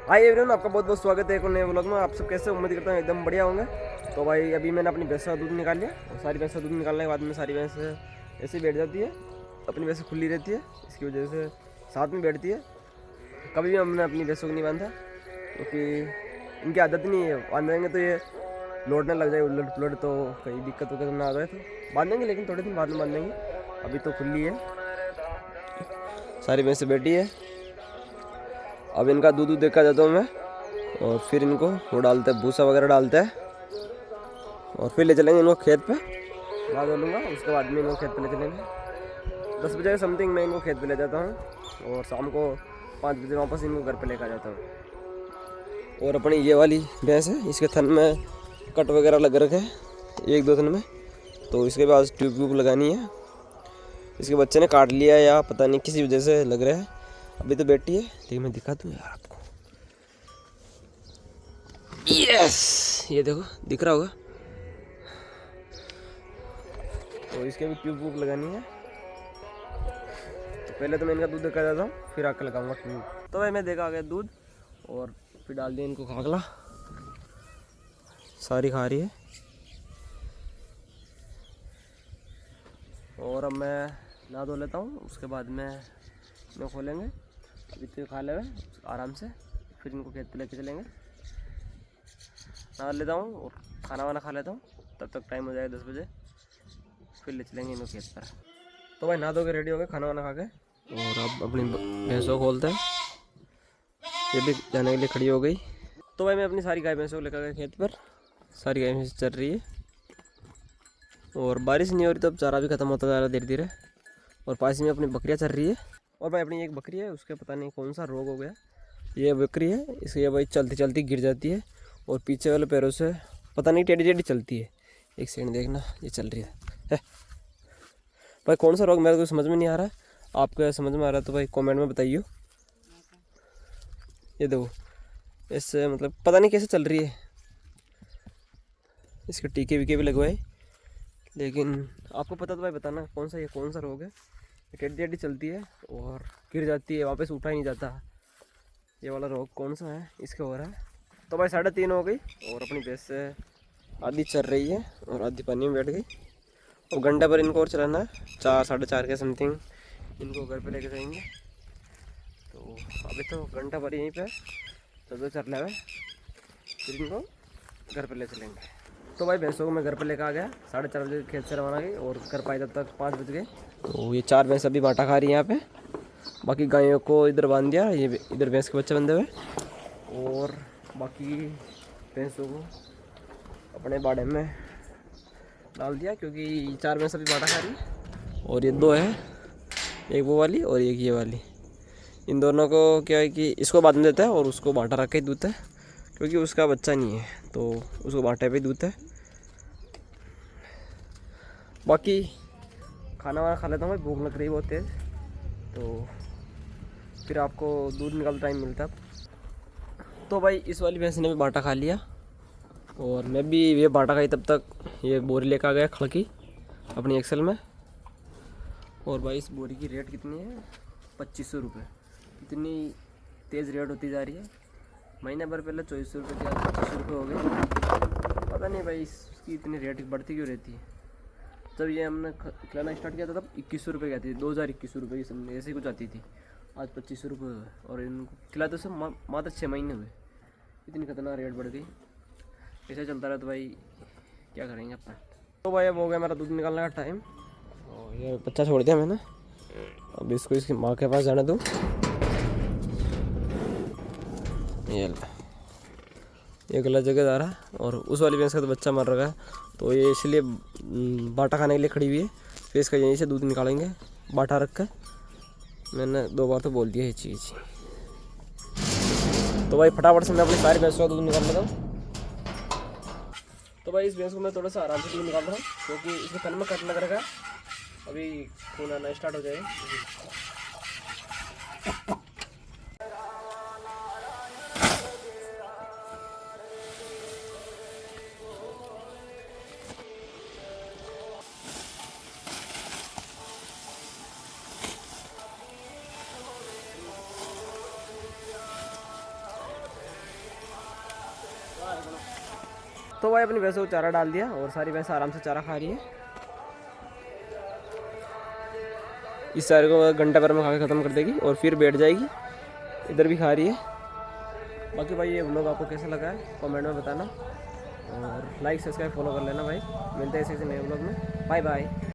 Hi everyone, आपका बहुत बहुत स्वागत है एक और नए व्लॉग में। आप सब कैसे, उम्मीद करता हूँ एकदम बढ़िया होंगे। तो भाई अभी मैंने अपनी भैंस का दूध निकाल लिया और सारी भैंस का दूध निकालने के बाद में सारी भैंस ऐसे ही बैठ जाती है। अपनी भैंस खुली रहती है, इसकी वजह से साथ में बैठती है। कभी भी हमने अपनी भैंसों को नहीं बांधा क्योंकि इनकी आदत नहीं है। बांधेंगे तो ये लौटने लग जाए उलट पुलट, तो कहीं दिक्कत वगैरह ना आ जाए तो बांधेंगे, लेकिन थोड़े दिन बाद में बांधेंगे। अभी तो खुली है, सारी भैंसें बैठी है। अब इनका दूध देखा जाता हूँ मैं, और फिर इनको वो डालते हैं, भूसा वगैरह डालते हैं और फिर ले चलेंगे इनको खेत पे। बाद लूँगा, उसके बाद में इनको खेत पे ले चलेंगे। 10 बजे समथिंग मैं इनको खेत पे ले जाता हूँ और शाम को 5 बजे वापस इनको घर पे लेकर जाता हूँ। और अपनी ये वाली भैंस है, इसके थन में कट वगैरह लग रखे हैं 1-2 थन में, तो इसके पास ट्यूब व्यूब लगानी है। इसके बच्चे ने काट लिया या पता नहीं किसी वजह से लग रहा है। अभी तो बैठी है, लेकिन मैं दिखा दूँ यार आपको। यस, ये देखो दिख रहा होगा। तो इसके भी ट्यूब वूब लगानी है। तो पहले तो मैं इनका दूध देखा जाता हूँ, फिर आकर लगाऊंगा ट्यूब। तो भाई मैं देखा आ गया दूध और फिर डाल दिया इनको खागला। सारी खा रही है। और अब मैं नहा धो लेता हूँ, उसके बाद में इनको खोलेंगे। अभी तो खा ले आराम से, फिर इनको खेत पे लेके चलेंगे। नहा लेता हूँ और खाना वाना खा लेता हूँ, तब तक टाइम हो जाएगा 10 बजे, फिर ले चलेंगे इनको खेत पर। तो भाई नहा धो के रेडी हो गए खाना वाना खा के, और अब अपनी भैंसों को खोलते हैं। ये भी जाने के लिए खड़ी हो गई। तो भाई मैं अपनी सारी गाय भैंसों को लेकर गया खेत पर। सारी गाय भैंस चल रही है और बारिश नहीं हो रही, तो अब चारा भी ख़त्म होता जा रहा है धीरे धीरे। और पास में अपनी बकरियाँ चल रही है। और भाई अपनी एक बकरी है, उसके पता नहीं कौन सा रोग हो गया। ये बकरी है, इसकी भाई चलती चलती गिर जाती है और पीछे वाले पैरों से पता नहीं टेढ़ी टेढ़ी चलती है। एक सेकंड देखना, ये चल रही है। भाई कौन सा रोग मेरे को समझ में नहीं आ रहा है, आपको समझ में आ रहा है तो भाई कमेंट में बताइए। ये देखो, इससे मतलब पता नहीं कैसे चल रही है। इसके टीके वीके भी लगवाए, लेकिन आपको पता तो भाई बताना कौन सा, ये कौन सा रोग है। टेढ़ी टेढ़ी चलती है और गिर जाती है, वापस उठा ही नहीं जाता। ये वाला रोग कौन सा है इसके हो रहा है। तो भाई 3:30 हो गई और अपनी भैंस से आधी चल रही है और आधी पानी में बैठ गई। और घंटे पर इनको और चलाना है, 4-4:30 के समथिंग इनको घर पे लेके जाएंगे। तो अभी तो घंटा भर यहीं पे चल चल रहा है, फिर इनको घर पे ले चलेंगे। तो भाई भैंसों को मैं घर पे लेकर आ गया, 4:30 बजे खेत से रवाना गई और घर पाई तब तक 5 बज गए। तो ये 4 भैंस अभी बाटा खा रही है यहाँ पे। बाकी गायों को इधर बांध दिया, ये इधर भैंस के बच्चे बंधे हुए, और बाकी भैंसों को अपने बाड़े में डाल दिया क्योंकि 4 भैंस अभी बाटा खा रही है। और ये 2 है, एक वो वाली और एक ये वाली। इन दोनों को क्या है कि इसको बांध देता है और उसको बाटा रख के दूध है, क्योंकि उसका बच्चा नहीं है तो उसको बाटे पे दूध है। बाकी खाना वाना खा लेता हूँ भाई, भूख लग रही है बहुत तेज़, तो फिर आपको दूध निकालते टाइम मिलता है। तो भाई इस वाली भैंस ने भी बाटा खा लिया और मैं भी ये बाटा खाई तब तक ये बोरी लेकर आ गया खड़की अपनी एक्सेल में। और भाई इस बोरी की रेट कितनी है, 2500 रुपये। इतनी तेज़ रेट होती जा रही है। महीने भर पहले 2400 रुपये थी, आज 2500 रुपये हो गए। पता नहीं भाई इसकी इतनी रेट बढ़ती क्यों रहती है। जब ये हमने खिलाना स्टार्ट किया था तब 2100 रुपये की आती थी, 2021 रुपये की ऐसे ही कुछ आती थी। आज 2500 रुपये हुए और इनको खिलाते से मात्र 6 महीने हुए। इतनी खतरनाक रेट बढ़ गई। ऐसे चलता रहा तो भाई क्या करेंगे अपन। तो भाई अब हो गया मेरा दूध निकालने का टाइम। और ये बच्चा छोड़ दिया मैंने, अब इसको इसकी माँ के पास जाने दूँ। ये गलत जगह जा रहा है और उस वाली भैंस का तो बच्चा मर रहा है, तो ये इसलिए बाटा खाने के लिए खड़ी हुई है। फिर इसका यहीं से दूध निकालेंगे बाटा रख कर। मैंने 2 बार तो बोल दिया ये चीज़। तो भाई फटाफट से मैं अपनी सारी भैंसों का दूध निकाल लेता हूँ। तो भाई इस भैंस को मैं थोड़ा सा आराम से दूध निकाल रहा हूँ क्योंकि इसके फन में कट लग रहा है, अभी खून आना स्टार्ट हो जाएगा। तो भाई अपनी भैंसों को चारा डाल दिया और सारी भैंस आराम से चारा खा रही है। इस सारे को घंटा भर में खा के ख़त्म कर देगी और फिर बैठ जाएगी। इधर भी खा रही है। बाकी भाई ये व्लॉग आपको कैसा लगा है कमेंट में बताना और लाइक सब्सक्राइब फॉलो कर लेना भाई। मिलते हैं ऐसे नए व्लॉग में। Bye bye.